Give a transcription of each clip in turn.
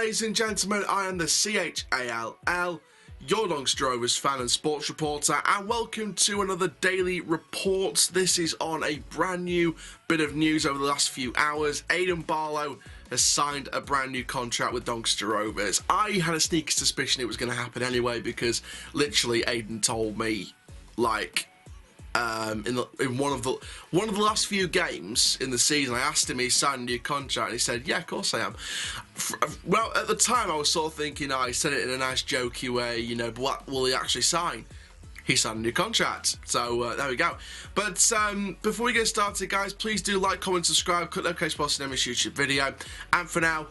ladies and gentlemen, I am the CHALL, your Doncaster Rovers fan and sports reporter, and welcome to another daily report. This is on a brand new bit of news over the last few hours. Aidan Barlow has signed a brand new contract with Doncaster Rovers. I had a sneaky suspicion it was going to happen anyway, because literally Aidan told me, in one of the last few games in the season, I asked him, he signed a new contract, and he said, yeah, of course I am. Well, at the time I was sort of thinking, he said it in a nice jokey way, you know, but what will he actually sign? He signed a new contract, so there we go. But before we get started, guys, please do like, comment, subscribe, click notification bell to never miss a YouTube video, and for now,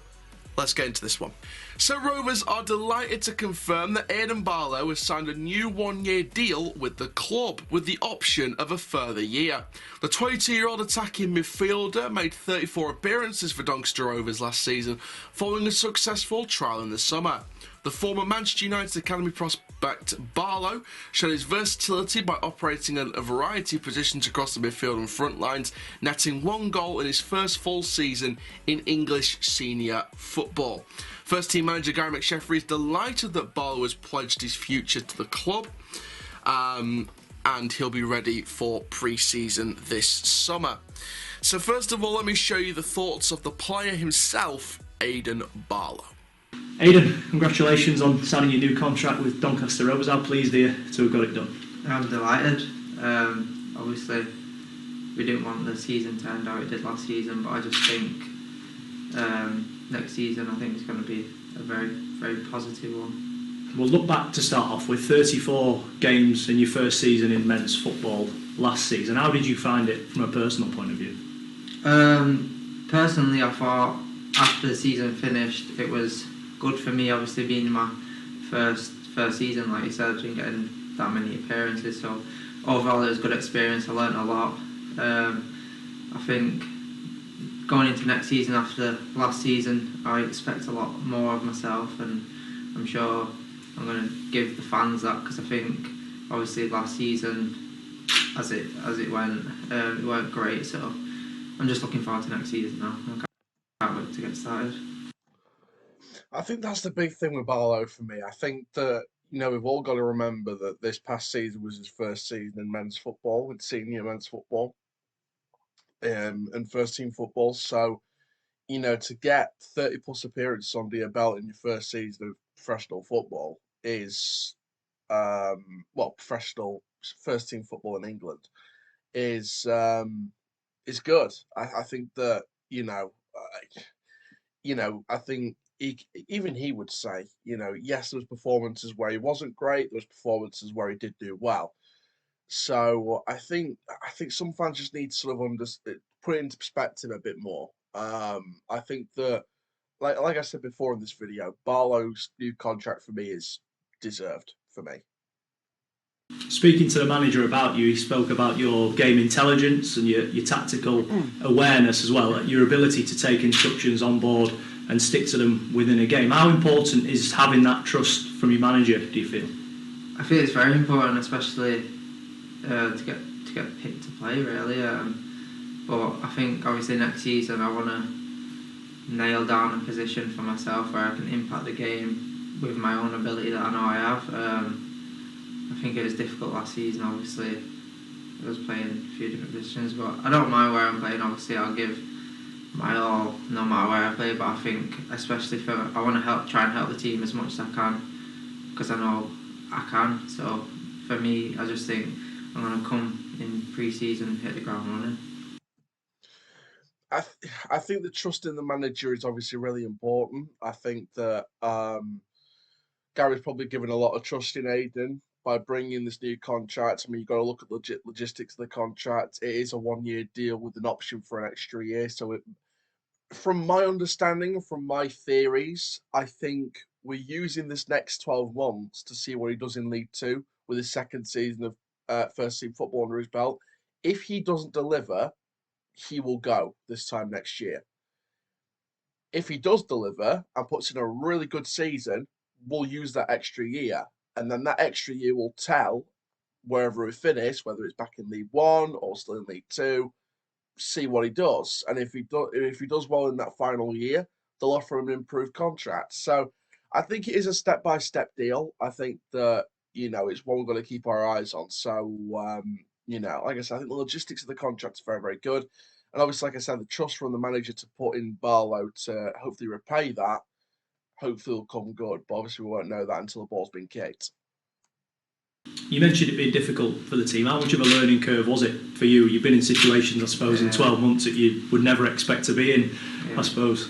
let's get into this one. So Rovers are delighted to confirm that Aidan Barlow has signed a new one-year deal with the club, with the option of a further year. The 22-year-old attacking midfielder made 34 appearances for Doncaster Rovers last season, following a successful trial in the summer. The former Manchester United Academy prospect Barlow showed his versatility by operating in a variety of positions across the midfield and front lines, netting one goal in his first full season in English senior football. First team manager Gary McSheffrey is delighted that Barlow has pledged his future to the club, and he'll be ready for pre-season this summer. So first of all, let me show you the thoughts of the player himself, Aidan Barlow. Aidan, congratulations on signing your new contract with Doncaster Rovers. How pleased are you to have got it done? I'm delighted. Obviously, we didn't want the season to end how it did last season, but I just think next season I think it's going to be a very, very positive one. We'll look back to start off with 34 games in your first season in men's football last season. How did you find it from a personal point of view? Personally, I thought after the season finished, it was good for me, obviously being in my first season, like you said, I didn't get that many appearances, so overall it was a good experience. I learnt a lot. I think going into next season after last season, I expect a lot more of myself, and I'm sure I'm going to give the fans that, because I think obviously last season, as it went, it weren't great, so I'm just looking forward to next season now. I can't wait to get started. I think that's the big thing with Barlow for me. I think that, you know, we've all got to remember that this past season was his first season in men's football, in senior men's football, and first team football. So, you know, to get 30 plus appearances under your belt in your first season of professional football is, professional first team football in England is good. I think that, I think even he would say, you know, yes, there was performances where he wasn't great. There was performances where he did do well. So I think some fans just need to sort of put it into perspective a bit more. I think that, like I said before in this video, Barlow's new contract for me is deserved for me. Speaking to the manager about you, he spoke about your game intelligence and your tactical awareness as well, your ability to take instructions on board and stick to them within a game. How important is having that trust from your manager, do you feel? I feel it's very important, especially to get picked to play, really. But I think obviously next season I want to nail down a position for myself where I can impact the game with my own ability that I know I have. I think it was difficult last season, obviously. I was playing a few different positions, but I don't mind where I'm playing. Obviously, I'll give my all no matter where I play, but I think especially I want to try and help the team as much as I can, because I know I can. So for me, I just think I'm going to come in pre-season and hit the ground running. I think the trust in the manager is obviously really important. I think that Gary's probably given a lot of trust in Aidan by bringing this new contract. I mean, you've got to look at the logistics of the contract. It is a one-year deal with an option for an extra year. So from my understanding, from my theories, I think we're using this next 12 months to see what he does in League Two with his second season of first team football under his belt. If he doesn't deliver, he will go this time next year. If he does deliver and puts in a really good season, we'll use that extra year. And then that extra year will tell wherever we finish, whether it's back in League One or still in League Two, see what he does. And if he does well in that final year, they'll offer him an improved contract. So I think it is a step-by-step deal. I think that, it's one we've got to keep our eyes on. So, like I said, I think the logistics of the contract is very, very good. And obviously, like I said, the trust from the manager to put in Barlow to hopefully repay that, hopefully will come good. But obviously, we won't know that until the ball's been kicked. You mentioned it being difficult for the team. How much of a learning curve was it for you? You've been in situations, I suppose, in 12 months that you would never expect to be in, I suppose.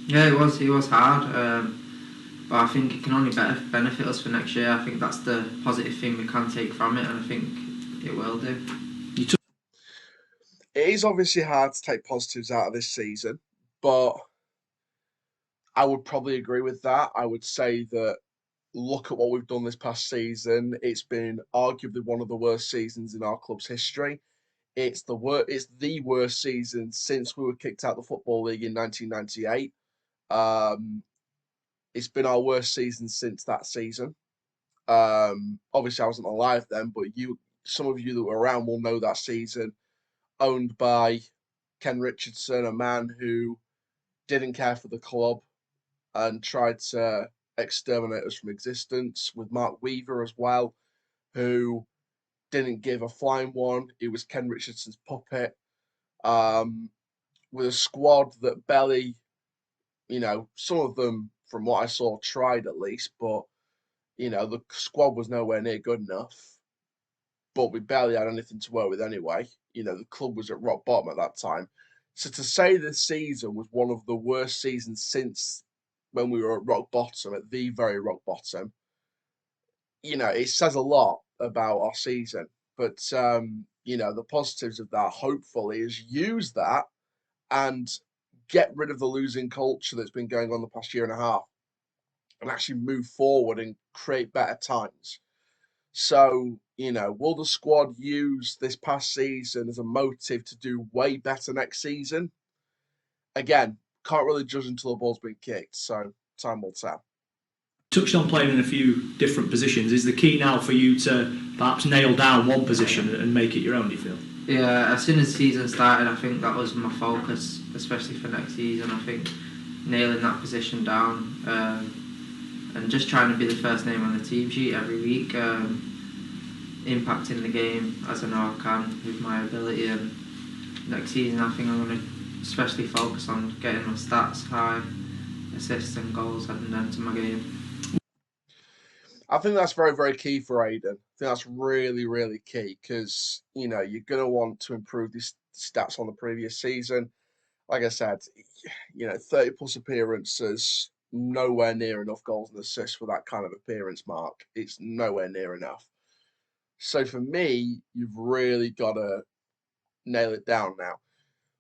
Yeah, it was hard, but I think it can only benefit us for next year. I think that's the positive thing we can take from it, and I think it will do. It is obviously hard to take positives out of this season, but I would probably agree with that. I would say that look at what we've done this past season. It's been arguably one of the worst seasons in our club's history. It's the worst season since we were kicked out of the Football League in 1998. It's been our worst season since that season. Obviously, I wasn't alive then, but some of you that were around will know that season. Owned by Ken Richardson, a man who didn't care for the club and tried to exterminate us from existence, with Mark Weaver as well, who didn't give a flying one. He was Ken Richardson's puppet. With a squad that barely, some of them, from what I saw, tried at least, but, the squad was nowhere near good enough. But we barely had anything to work with anyway. The club was at rock bottom at that time. So to say this season was one of the worst seasons since when we were at rock bottom, at the very rock bottom, it says a lot about our season. But, the positives of that, hopefully, is use that and get rid of the losing culture that's been going on the past year and a half and actually move forward and create better times. So, will the squad use this past season as a motive to do way better next season? Again, can't really judge until the ball's been kicked, so time will tell. Touched on playing in a few different positions. Is the key now for you to perhaps nail down one position and make it your own, do you feel? Yeah, as soon as the season started, I think that was my focus, especially for next season. I think nailing that position down and just trying to be the first name on the team sheet every week, impacting the game as I know I can with my ability. And next season, I think I'm going to especially focus on getting my stats high, assists and goals, adding them to my game. I think that's very, very key for Aidan. I think that's really, really key because, you're going to want to improve these stats on the previous season. Like I said, 30 plus appearances, nowhere near enough goals and assists for that kind of appearance mark. It's nowhere near enough. So for me, you've really got to nail it down now.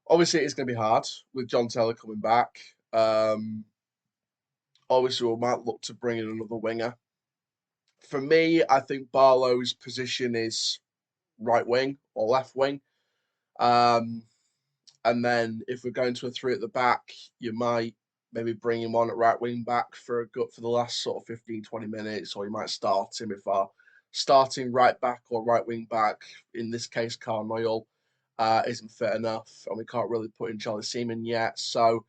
Obviously, it's going to be hard with John Taylor coming back. Obviously, we might look to bring in another winger. For me, I think Barlow's position is right wing or left wing. And then if we're going to a three at the back, you might maybe bring him on at right wing back for the last sort of 15, 20 minutes, or you might start him if our starting right back or right wing back, in this case, Carl Noyle, isn't fit enough, and we can't really put in Charlie Seaman yet. So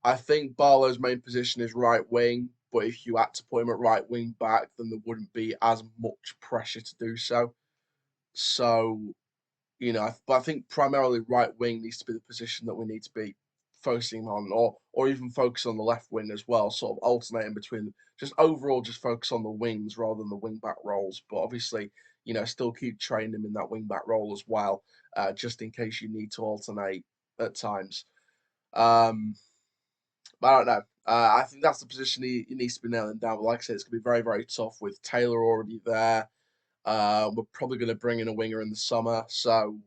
I think Barlow's main position is right wing, but if you had to put him at right wing back, then there wouldn't be as much pressure to do so. So, but I think primarily right wing needs to be the position that we need to be focusing on, or even focus on the left wing as well, sort of alternating between, just overall just focus on the wings rather than the wing back roles. But obviously, still keep training him in that wing back role as well, just in case you need to alternate at times. But I don't know. I think that's the position he needs to be nailing down. But like I said, it's going to be very, very tough with Taylor already there. We're probably going to bring in a winger in the summer. So,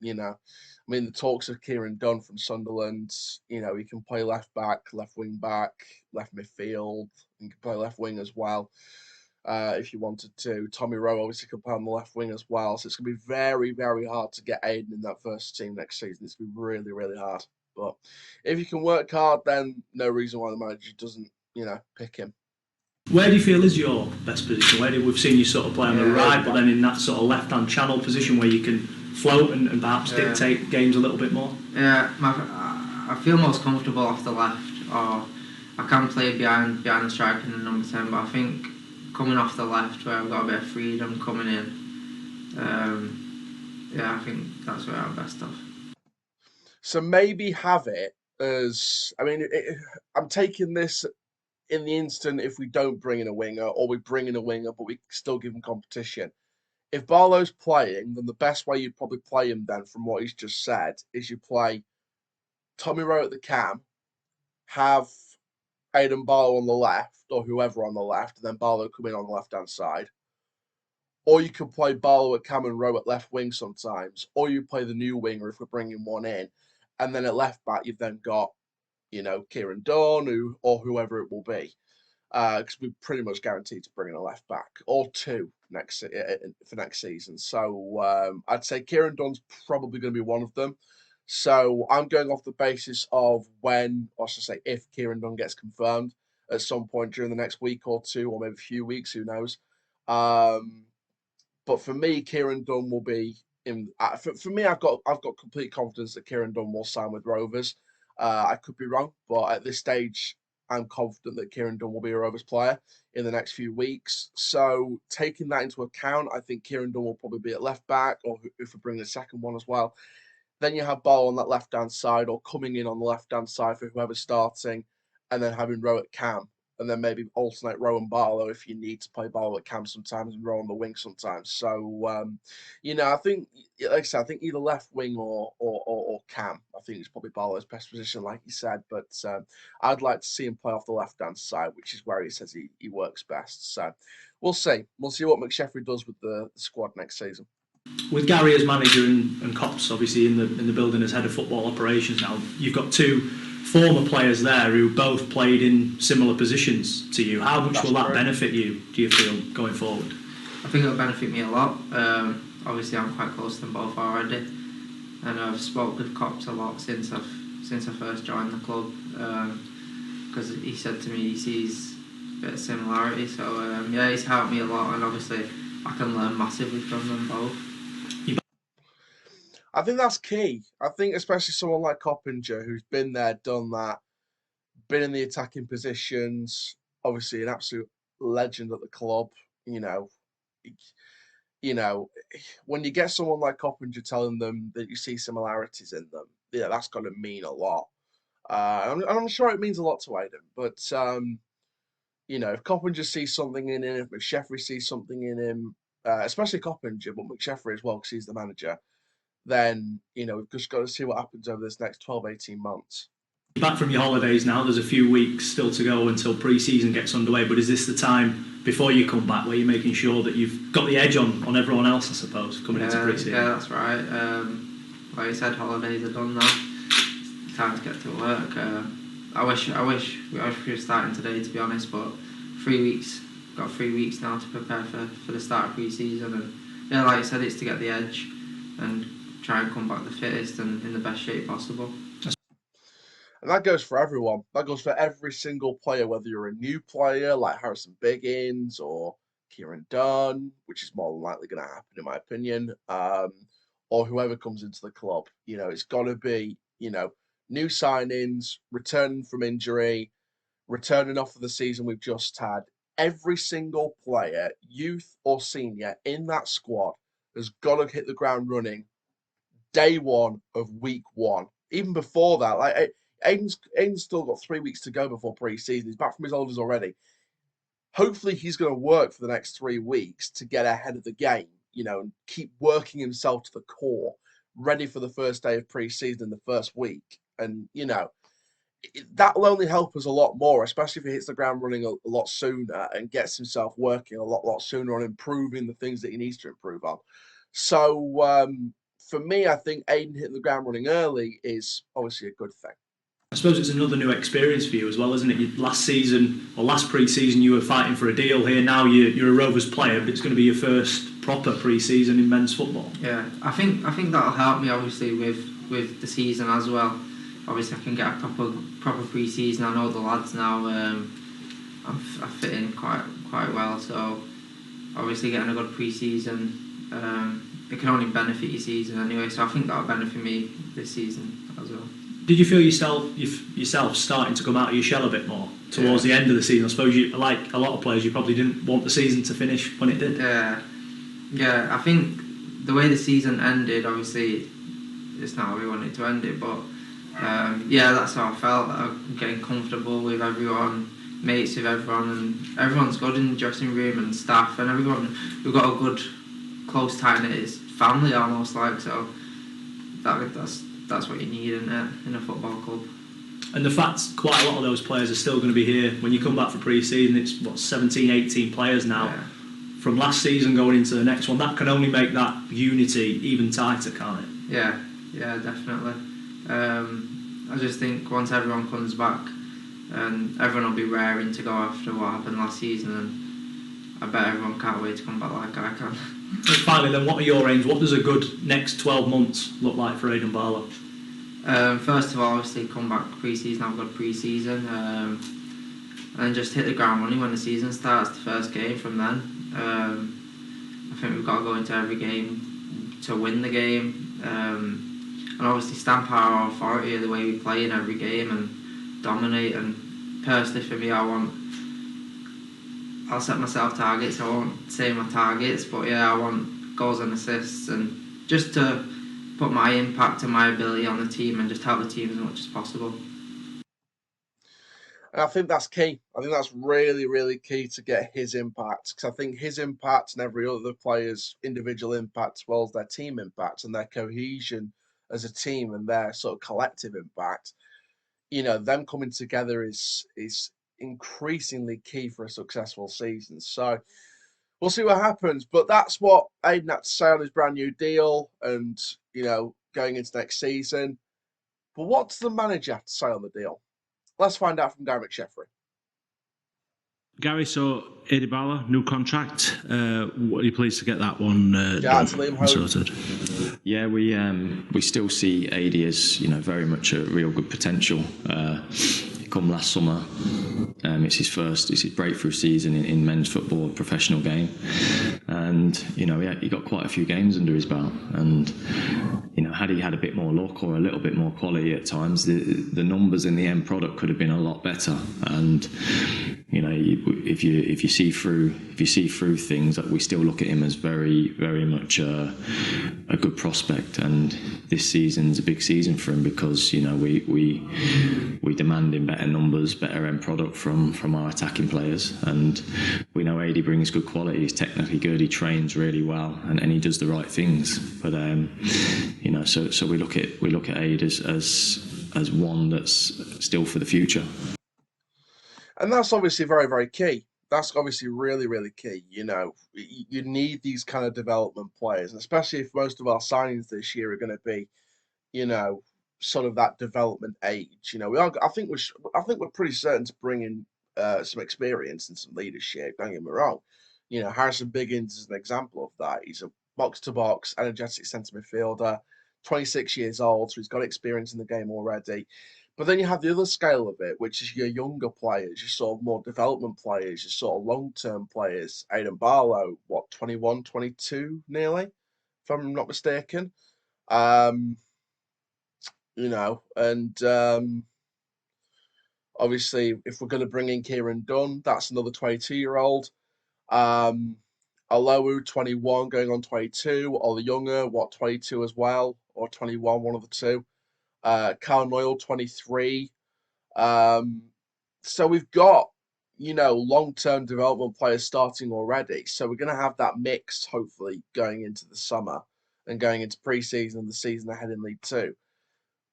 the talks of Kieran Dunn from Sunderland, he can play left back, left wing back, left midfield. He can play left wing as well if you wanted to. Tommy Rowe obviously can play on the left wing as well. So it's going to be very, very hard to get Aidan in that first team next season. It's going to be really, really hard. But if you can work hard, then no reason why the manager doesn't, pick him. Where do you feel is your best position? We've seen you sort of play on the right, but then in that sort of left-hand channel position where you can float and perhaps dictate games a little bit more? Yeah, I feel most comfortable off the left, or I can play behind the striker in the number 10, but I think coming off the left where I've got a bit of freedom coming in, I think that's where I'm best off. So maybe have it as, I mean, I'm taking this in the instant if we don't bring in a winger, or we bring in a winger but we still give him competition. If Barlow's playing, then the best way you'd probably play him then, from what he's just said, is you play Tommy Rowe at the cam, have Aidan Barlow on the left, or whoever on the left, and then Barlow come in on the left-hand side. Or you can play Barlow at cam and Rowe at left wing sometimes. Or you play the new winger if we're bringing one in. And then at left back, you've then got, Kieran Dunn or whoever it will be. Because we're pretty much guaranteed to bring in a left back or two for next season. So I'd say Kieran Dunn's probably going to be one of them. So I'm going off the basis of if Kieran Dunn gets confirmed at some point during the next week or two, or maybe a few weeks, who knows. But for me, Kieran Dunn will be in. For me, I've got complete confidence that Kieran Dunn will sign with Rovers. I could be wrong, but at this stage, I'm confident that Kieran Dunn will be a Rovers player in the next few weeks. So taking that into account, I think Kieran Dunn will probably be at left back, or if we bring the second one as well. Then you have Barlow on that left-hand side, or coming in on the left-hand side for whoever's starting, and then having Rowe at cam, and then maybe alternate Rowe and Barlow if you need to play Barlow at cam sometimes and Rowe on the wing sometimes. So, I think, like I said, I think either left wing or cam. I think it's probably Barlow's best position, like you said. But I'd like to see him play off the left-hand side, which is where he says he works best. So we'll see. We'll see what McSheffrey does with the squad next season. With Gary as manager and Cops obviously in the building as head of football operations now, you've got two former players there who both played in similar positions to you. How much will that benefit you, do you feel, going forward? I think it'll benefit me a lot. Obviously I'm quite close to them both already, and I've spoke with Cops a lot since I first joined the club, because he said to me he sees a bit of similarity. So he's helped me a lot, and obviously I can learn massively from them both. I think that's key. I think especially someone like Coppinger, who's been there, done that, been in the attacking positions, obviously an absolute legend at the club. When you get someone like Coppinger telling them that you see similarities in them, that's going to mean a lot. I'm sure it means a lot to Aidan. But if Coppinger sees something in him, if McSheffrey sees something in him, especially Coppinger, but McSheffrey as well, because he's the manager, then, we've just got to see what happens over this next 12, 18 months. Back from your holidays now, there's a few weeks still to go until pre-season gets underway, but is this the time before you come back where you're making sure that you've got the edge on everyone else, I suppose, coming into pre-season? Yeah, that's right. Like you said, holidays are done now. It's time to get to work. I wish we were starting today, to be honest, but 3 weeks. Got 3 weeks now to prepare for the start of pre-season, and like you said, it's to get the edge and try and come back the fittest and in the best shape possible. And that goes for everyone. That goes for every single player, whether you're a new player like Harrison Biggins or Kieran Dunn, which is more than likely going to happen in my opinion, or whoever comes into the club. It's got to be, new signings, returning from injury, returning off of the season we've just had. Every single player, youth or senior, in that squad has got to hit the ground running day one of week one. Even before that, like Aidan's still got 3 weeks to go before pre-season. He's back from his holidays already. Hopefully he's going to work for the next 3 weeks to get ahead of the game, and keep working himself to the core, ready for the first day of pre-season in the first week. And, that'll only help us a lot more, especially if he hits the ground running a lot sooner and gets himself working a lot sooner on improving the things that he needs to improve on. So, for me, I think Aidan hitting the ground running early is obviously a good thing. I suppose it's another new experience for you as well, isn't it? Last season, or last pre-season, you were fighting for a deal here. Now you're a Rovers player, but it's going to be your first proper pre-season in men's football. Yeah, I think that'll help me obviously with the season as well. Obviously, I can get a proper pre-season. I know the lads now. I fit in quite well, so obviously getting a good pre-season, it can only benefit your season anyway. So I think that'll benefit me this season as well. Did you feel yourself starting to come out of your shell a bit more towards the end of the season? I suppose you, like a lot of players, you probably didn't want the season to finish when it did. Yeah. I think the way the season ended, obviously, it's not how we wanted to end it, but that's how I felt. I'm getting comfortable with everyone, mates with everyone, and everyone's good in the dressing room and staff and everyone. We've got a good, close, tight-knit family almost, like, so that's what you need in a football club. And the fact quite a lot of those players are still going to be here when you come back for pre-season. It's 17, 18 players now from last season going into the next one. That can only make that unity even tighter, can't it? Yeah, definitely. I just think once everyone comes back, and everyone will be raring to go after what happened last season, and I bet everyone can't wait to come back like I can. And finally then, what are your aims? What does a good next 12 months look like for Aidan Barlow? First of all, obviously come back pre-season, have a good pre-season, and just hit the ground running when the season starts, the first game from then. I think we've got to go into every game to win the game, and obviously stamp our authority the way we play in every game and dominate. And personally for me, I'll set myself targets. I won't say my targets, but I want goals and assists, and just to put my impact and my ability on the team and just help the team as much as possible. And I think that's key. I think that's really, really key to get his impact, because I think his impact and every other player's individual impact, as well as their team impact and their cohesion as a team and their sort of collective impact, them coming together is increasingly key for a successful season. So we'll see what happens. But that's what Aidan had to say on his brand new deal and, going into next season. But what does the manager have to say on the deal? Let's find out from Gary McSheffrey. Gary, so Aidan Barlow, new contract. Are you pleased to get that one sorted? Yeah, we still see AD as very much a real good potential. Come last summer, it's his breakthrough season in men's football, professional game, and he got quite a few games under his belt. And had he had a bit more luck or a little bit more quality at times, the numbers in the end product could have been a lot better. And if you see through things, that we still look at him as very, very much a good prospect. And this season's a big season for him because we demand him better numbers, better end product from our attacking players. And we know AD brings good quality. He's technically good. He trains really well, and he does the right things. But so we look at AD as one that's still for the future. And that's obviously very, very key. That's obviously really, really key. You need these kind of development players, and especially if most of our signings this year are going to be, sort of that development age. I think we're pretty certain to bring in some experience and some leadership. Don't get me wrong. Harrison Biggins is an example of that. He's a box-to-box, energetic centre midfielder, 26 years old, so he's got experience in the game already. But then you have the other scale of it, which is your younger players, your sort of more development players, your sort of long-term players. Aidan Barlow, 21, 22 nearly, if I'm not mistaken. Obviously, if we're going to bring in Kieran Dunn, that's another 22-year-old. Alowu, 21, going on 22, or the younger, 22 as well, or 21, one of the two. Carl Noyle, 23. So we've got, long-term development players starting already. So we're going to have that mix, hopefully, going into the summer and going into pre-season and the season ahead in League Two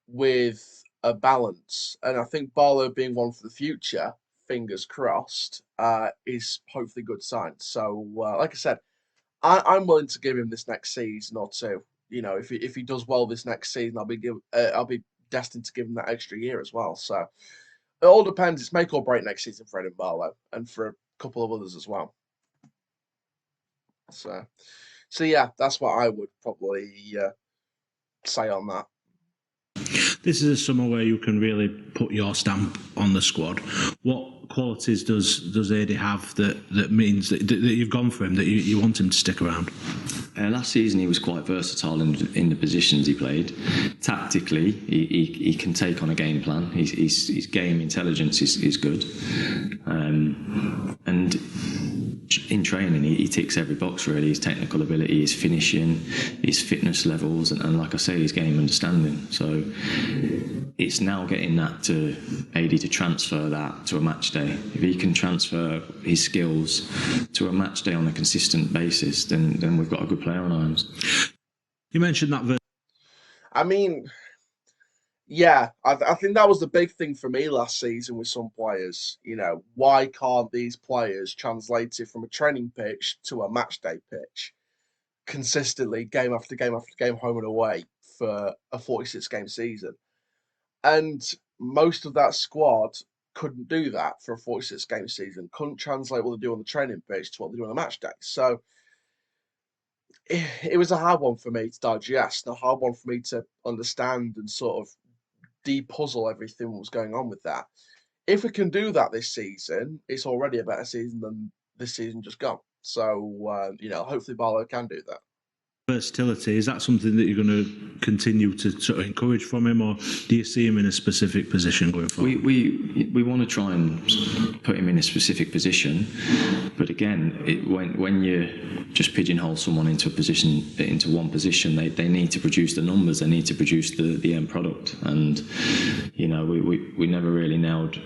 with a balance. And I think Barlow being one for the future, fingers crossed, is hopefully a good sign. So, like I said, I'm willing to give him this next season or two. If he does well this next season, I'll be destined to give him that extra year as well. So it all depends. It's make or break next season for Aidan Barlow and for a couple of others as well. So yeah, that's what I would probably say on that. This is a summer where you can really put your stamp on the squad. What qualities does AD have that means that you've gone for him, that you want him to stick around? Last season he was quite versatile in the positions he played. Tactically, he can take on a game plan. His game intelligence is good, and in training he ticks every box really. His technical ability, his finishing, his fitness levels, and like I say, his game understanding. So it's now getting that to AD to transfer that to a match day. If he can transfer his skills to a match day on a consistent basis, then we've got a good player on our hands. You mentioned that. I mean, yeah, I think that was the big thing for me last season with some players. You know, why can't these players translate it from a training pitch to a match day pitch consistently, game after game after game, home and away for a 46-game season? And most of that squad couldn't do that for a 46-game season, couldn't translate what they do on the training pitch to what they do on the match day. So it was a hard one for me to digest, a hard one for me to understand and sort of de-puzzle everything that was going on with that. If we can do that this season, it's already a better season than this season just gone. So, hopefully Barlow can do that. Versatility, is that something that you're going to continue to sort of encourage from him, or do you see him in a specific position going forward? We want to try and put him in a specific position, but again, when you just pigeonhole someone into one position, they need to produce the numbers, they need to produce the end product. And we never really nailed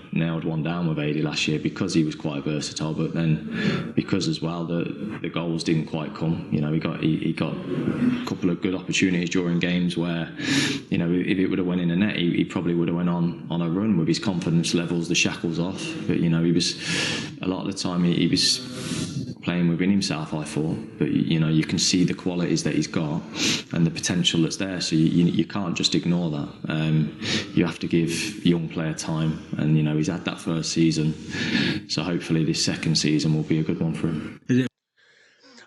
one down with AD last year because he was quite versatile, but then because as well the goals didn't quite come. He got a couple of good opportunities during games where, if it would have went in the net, he probably would have went on a run with his confidence levels, the shackles off. But he was, a lot of the time he was playing within himself, I thought. But you can see the qualities that he's got and the potential that's there. So you can't just ignore that. You have to give young player time, and he's had that first season. So hopefully this second season will be a good one for him.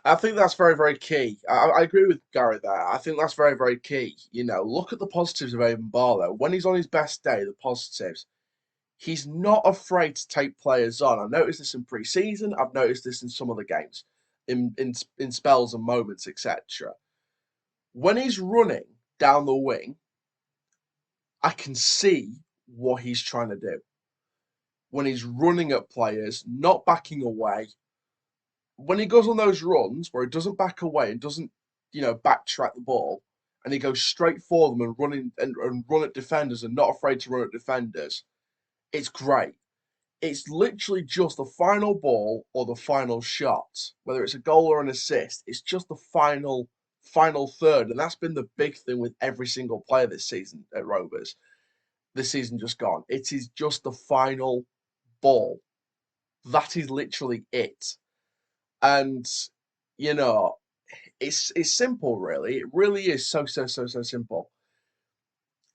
I think that's very, very key. I agree with Gary there. I think that's very, very key. Look at the positives of Aidan Barlow. When he's on his best day, the positives, he's not afraid to take players on. I've noticed this in pre-season. I've noticed this in some of the games, in spells and moments, etc. When he's running down the wing, I can see what he's trying to do. When he's running at players, not backing away. When he goes on those runs where he doesn't back away and doesn't, backtrack the ball, and he goes straight for them and run at defenders and not afraid to run at defenders, it's great. It's literally just the final ball or the final shot, whether it's a goal or an assist. It's just the final third, and that's been the big thing with every single player this season at Rovers. This season just gone. It is just the final ball. That is literally it. And, it's simple, really. It really is so simple.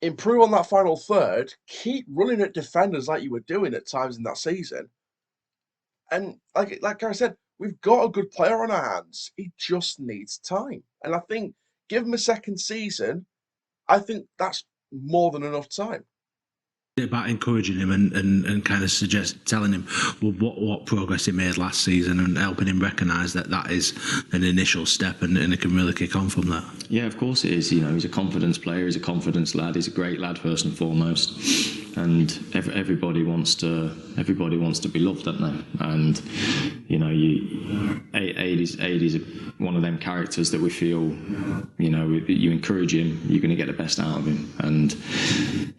Improve on that final third. Keep running at defenders like you were doing at times in that season. And like I said, we've got a good player on our hands. He just needs time. And I think, give him a second season, I think that's more than enough time. About encouraging him and kind of telling him what progress he made last season and helping him recognise that is an initial step and it can really kick on from that. Yeah, of course it is. He's a confidence player, he's a confidence lad, he's a great lad first and foremost, and everybody wants to be loved, don't they? And Aid is one of them characters that we feel, you encourage him, you're going to get the best out of him, and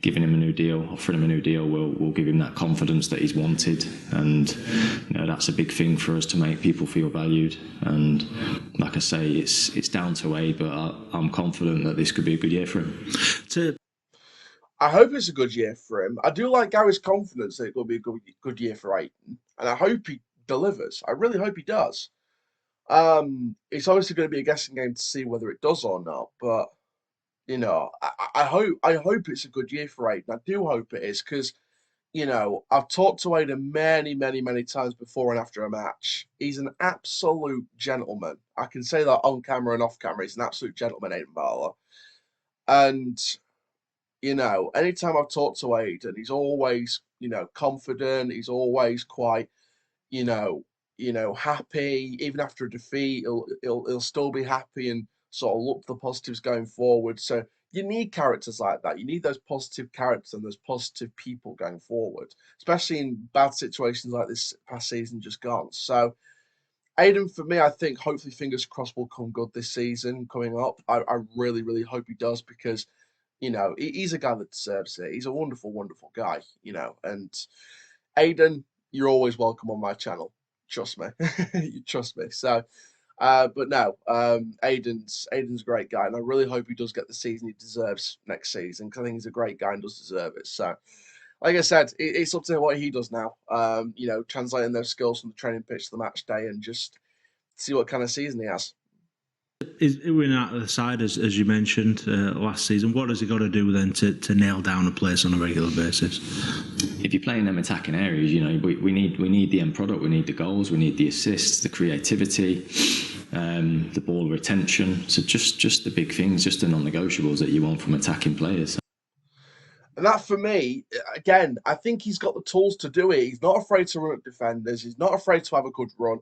giving him a new deal, offering him a new deal will give him that confidence that he's wanted. And that's a big thing for us to make people feel valued. And like I say, it's down to Aid, but I'm confident that this could be a good year for him. I hope it's a good year for him. I do like Gary's confidence that it will be a good year for Aidan, and I hope he delivers. I really hope he does. It's obviously going to be a guessing game to see whether it does or not, but I hope it's a good year for Aidan. I do hope it is, because I've talked to Aidan many, many, many times before and after a match. He's an absolute gentleman. I can say that on camera and off camera. He's an absolute gentleman, Aidan Barlow. And anytime I've talked to Aidan, he's always, confident. He's always quite, happy even after a defeat. He'll still be happy and sort of look for the positives going forward. So you need characters like that. You need those positive characters and those positive people going forward, especially in bad situations like this past season just gone. So Aidan, for me, I think hopefully, fingers crossed, will come good this season coming up. I really, really hope he does because, he's a guy that deserves it. He's a wonderful, wonderful guy, and Aidan, you're always welcome on my channel. Trust me. You trust me. So, but no, Aidan's a great guy, and I really hope he does get the season he deserves next season because I think he's a great guy and does deserve it. So, like I said, it's up to him what he does now. Translating those skills from the training pitch to the match day and just see what kind of season he has. Is winning out of the side, as you mentioned last season. What has he got to do then to nail down a place on a regular basis? If you're playing them attacking areas, we need the end product. We need the goals. We need the assists, the creativity, the ball retention. So just the big things, just the non-negotiables that you want from attacking players. And that, for me, again, I think he's got the tools to do it. He's not afraid to run at defenders. He's not afraid to have a good run.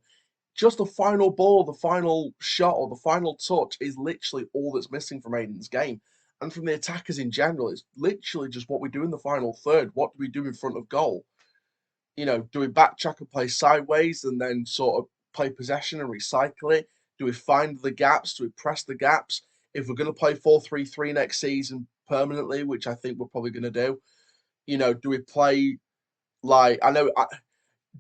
Just the final ball, the final shot, or the final touch is literally all that's missing from Aidan's game. And from the attackers in general, it's literally just what we do in the final third. What do we do in front of goal? Do we backtrack and play sideways and then sort of play possession and recycle it? Do we find the gaps? Do we press the gaps? If we're going to play 4-3-3 next season permanently, which I think we're probably going to do, do we play like,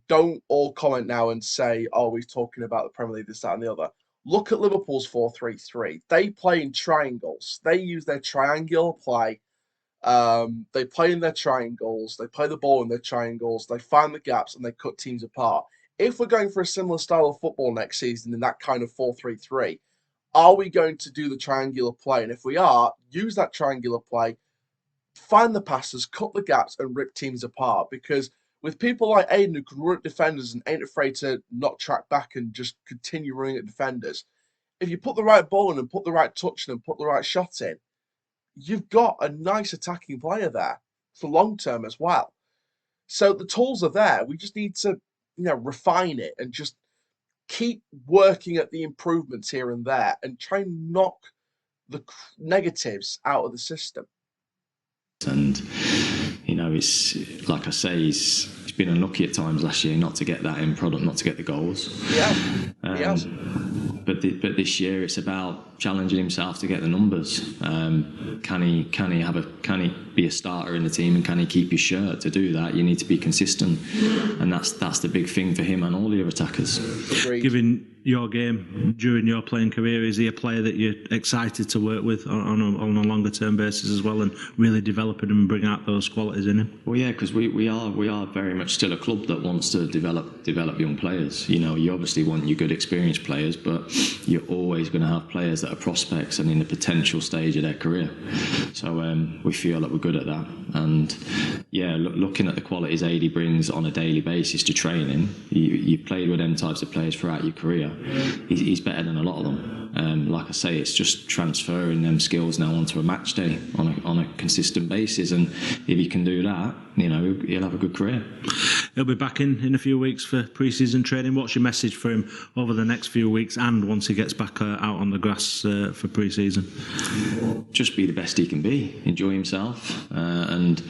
don't all comment now and say, oh, he's talking about the Premier League, this, that, and the other. Look at Liverpool's 4-3-3. They play in triangles. They use their triangular play. They play in their triangles. They play the ball in their triangles. They find the gaps and they cut teams apart. If we're going for a similar style of football next season in that kind of 4-3-3, are we going to do the triangular play? And if we are, use that triangular play, find the passes, cut the gaps, and rip teams apart. Because with people like Aidan who can run at defenders and ain't afraid to not track back and just continue running at defenders, if you put the right ball in and put the right touch in and put the right shot in, you've got a nice attacking player there for long term as well. So the tools are there. We just need to, refine it and just keep working at the improvements here and there and try and knock the negatives out of the system. And it's like I say, he's been unlucky at times last year not to get that end product, not to get the goals. Yeah, he has. But this year it's about challenging himself to get the numbers. Can he be a starter in the team, and can he keep his shirt? To do that, you need to be consistent, and that's the big thing for him and all the other attackers. Agreed. Given your game during your playing career, is he a player that you're excited to work with on a longer term basis as well, and really developing him and bring out those qualities in him? Well, yeah, because we are very much still a club that wants to develop young players. You obviously want your good experienced players, but you're always going to have players that are prospects and in the potential stage of their career. So we feel that we're good at that. And yeah, looking at the qualities Aidy brings on a daily basis to training, you've played with them types of players throughout your career. He's better than a lot of them. Like I say, it's just transferring them skills now onto a match day on a consistent basis. And if he can do that, he'll have a good career. He'll be back in a few weeks for pre-season training. What's your message for him over the next few weeks and once he gets back out on the grass for pre-season? Just be the best he can be, enjoy himself, and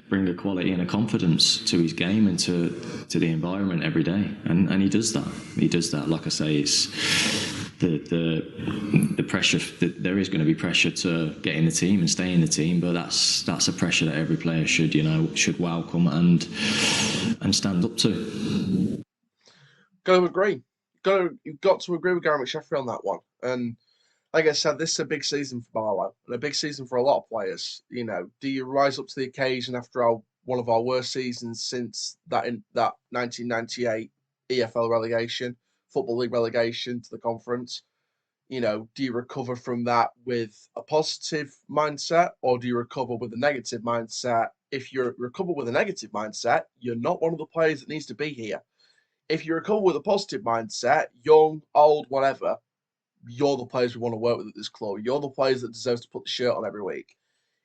bring a quality and a confidence to his game and to the environment every day. And he does that. He does that. Like I say, it's the pressure. There is going to be pressure to get in the team and stay in the team, but that's a pressure that every player should welcome and stand up to. Got to agree. You've got to agree with Gary McSheffrey on that one. And like I said, this is a big season for Barlow and a big season for a lot of players. Do you rise up to the occasion after one of our worst seasons since that 1998 EFL relegation, Football League relegation to the conference? Do you recover from that with a positive mindset, or do you recover with a negative mindset? If you recover with a negative mindset, you're not one of the players that needs to be here. If you recover with a positive mindset, young, old, whatever, you're the players we want to work with at this club. You're the players that deserve to put the shirt on every week.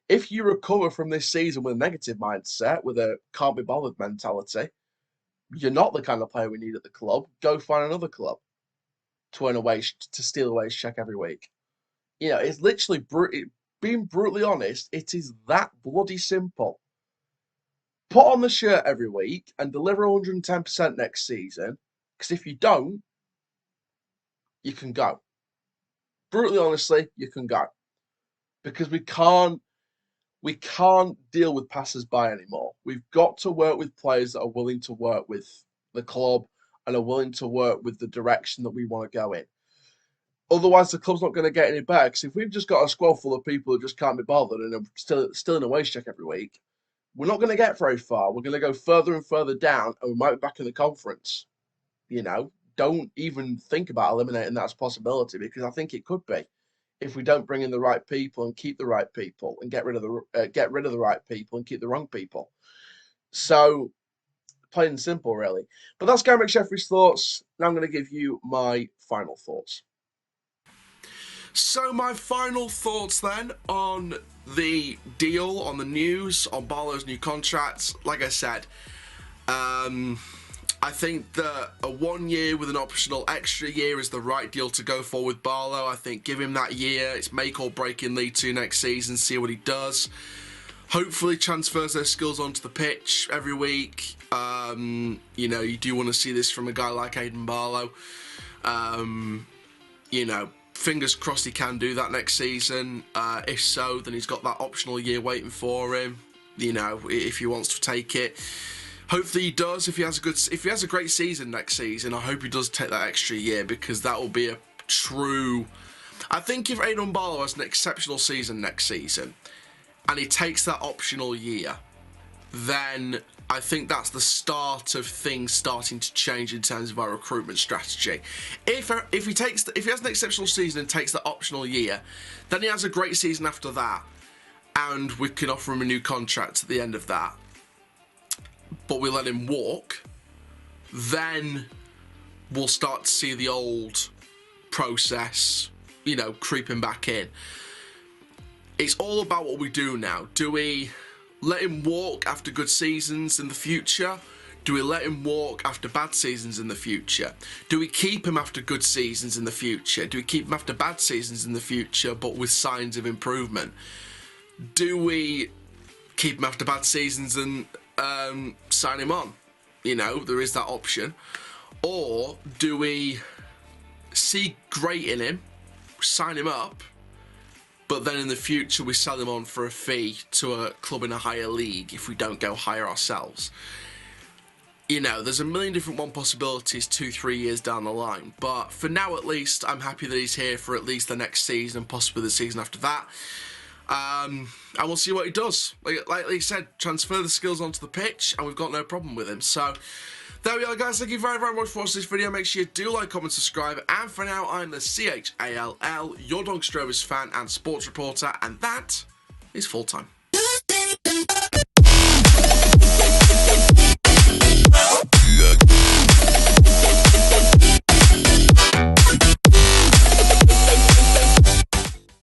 If you recover from this season with a negative mindset, with a can't be bothered mentality, you're not the kind of player we need at the club. Go find another club to earn a wage, to steal a wage check every week. You know, it's literally being brutally honest. It is that bloody simple. Put on the shirt every week and deliver 110% next season. Because if you don't, you can go. Brutally honestly, you can go. Because we can't deal with passers-by anymore. We've got to work with players that are willing to work with the club and are willing to work with the direction that we want to go in. Otherwise, the club's not going to get any better. Because if we've just got a squad full of people who just can't be bothered and are still in a wage check every week, we're not going to get very far. We're going to go further and further down, and we might be back in the conference. You know, don't even think about eliminating that as a possibility, because I think it could be if we don't bring in the right people and keep the right people and get rid of the right people and keep the wrong people. So, plain and simple, really. But that's Gary McSheffrey's thoughts. Now I'm going to give you my final thoughts. So my final thoughts then on the deal, on the news, on Barlow's new contract. Like I said, I think that a 1 year with an optional extra year is the right deal to go for with Barlow. I think give him that year. It's make or break in League 2 next season, see what he does. Hopefully transfers their skills onto the pitch every week. You know, you do want to see this from a guy like Aidan Barlow. You know, fingers crossed he can do that next season. If so, then he's got that optional year waiting for him. You know, if he wants to take it. Hopefully he does. If he has a great season next season, I hope he does take that extra year, because that will be a true. I think if Aidan Barlow has an exceptional season next season, and he takes that optional year, then I think that's the start of things starting to change in terms of our recruitment strategy. If he has an exceptional season and takes that optional year, then he has a great season after that, and we can offer him a new contract at the end of that. But we let him walk, then we'll start to see the old process, you know, creeping back in. It's all about what we do now. Do we let him walk after good seasons in the future? Do we let him walk after bad seasons in the future? Do we keep him after good seasons in the future? Do we keep him after bad seasons in the future, but with signs of improvement? Do we keep him after bad seasons and sign him on? You know, there is that option. Or do we see great in him, sign him up, but then in the future we sell him on for a fee to a club in a higher league if we don't go higher ourselves? You know, there's a million different possibilities 2-3 years down the line. But for now, at least, I'm happy that he's here for at least the next season and possibly the season after that. And we'll see what he does. Like he said, transfer the skills onto the pitch, and we've got no problem with him. So there we are, guys. Thank you very, very much for watching this video. Make sure you do like, comment, subscribe. And for now, I'm the CHALL, your Doncaster Rovers fan and sports reporter, and that is full time.